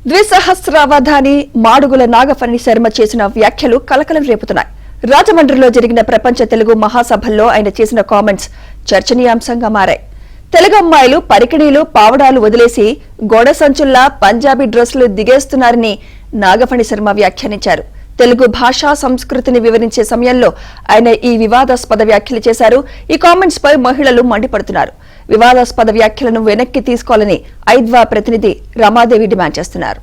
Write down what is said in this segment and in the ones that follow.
ద్విసహస్రావధాని మాడుగుల నాగఫణి శర్మ చేసిన వ్యాఖ్యలు కలకలం రేపుతున్నాయి. రాజమండ్రిలో జరిగిన ప్రపంచ తెలుగు మహాసభల్లో ఆయన చేసిన కామెంట్స్ చర్చనీయాంశంగా మారాయి. తెలుగు అమ్మాయిలు పరికిణీలు పావడాలు వదిలేసి గోడ సంచుల్లా పంజాబీ డ్రెస్సులు దిగేస్తున్నారని నాగఫణి శర్మ వ్యాఖ్యానించారు. తెలుగు భాషా సంస్కృతిని వివరించే సమయంలో ఆయన ఈ వివాదాస్పద వ్యాఖ్యలు చేశారు. ఈ కామెంట్స్ పై మహిళలు మండిపడుతున్నారు. వివాదాస్పద వ్యాఖ్యలను వెనక్కి తీసుకోవాలని ఐద్వా ప్రతినిధి రమాదేవి డిమాండ్ చేస్తున్నారు.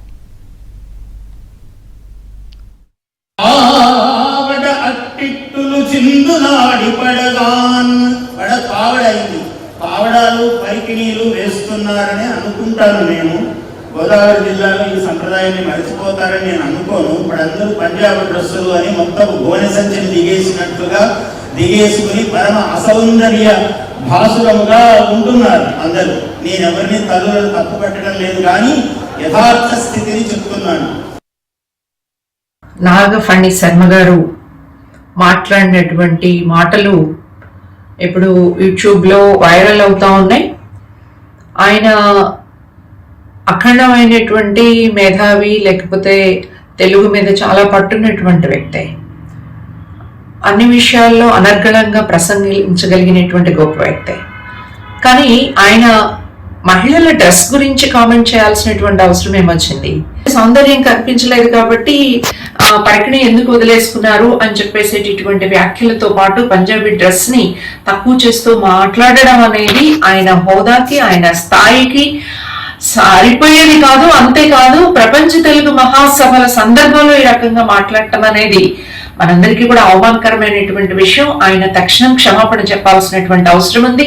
పావడాలు పరికిణీలు వేస్తున్నారని అనుకుంటాను. నేను గోదావరి జిల్లాలో ఈ సంప్రదాయాన్ని మరిచిపోతారని నేను అనుకోను. ఇప్పుడందరూ పంజాబ్ డ్రెస్సులు అని మొత్తం గోనె సంచిని దిగేసినట్లుగా దిగేసుకుని పరమ అసౌందర్య భాసురముగా ఉంటున్నారు అందరూ. నేను ఎవరిని తల్లులను తప్పు పెట్టడం లేదు, కానీ యథార్థ స్థితిని చెప్తున్నాను. నాగఫణి శర్మ గారు మాట్లాడినటువంటి మాటలు ఇప్పుడు యూట్యూబ్లో వైరల్ అవుతా ఉన్నాయి. ఆయన అఖండమైనటువంటి మేధావి, లేకపోతే తెలుగు మీద చాలా పట్టున్నటువంటి వ్యక్తి, అన్ని విషయాల్లో అనర్గళంగా ప్రసంగించగలిగినటువంటి గొప్ప వ్యక్తి. కానీ ఆయన మహిళల డ్రెస్ గురించి కామెంట్ చేయాల్సినటువంటి అవసరం ఏమొచ్చింది? సౌందర్యం కనిపించలేదు కాబట్టి పరికిణి ఎందుకు వదిలేసుకున్నారు అని చెప్పేసేటటువంటి వ్యాఖ్యలతో పాటు పంజాబీ డ్రెస్ ని తక్కువ చేస్తూ మాట్లాడడం అనేది ఆయన హోదాకి, ఆయన స్థాయికి సరిపోయేది కాదు. అంతేకాదు, ప్రపంచ తెలుగు మహాసభల సందర్భంలో ఈ రకంగా మాట్లాడటం అనేది మనందరికీ కూడా అవమానకరమైనటువంటి విషయం. ఆయన తక్షణం క్షమాపణ చెప్పాల్సినటువంటి అవసరం ఉంది.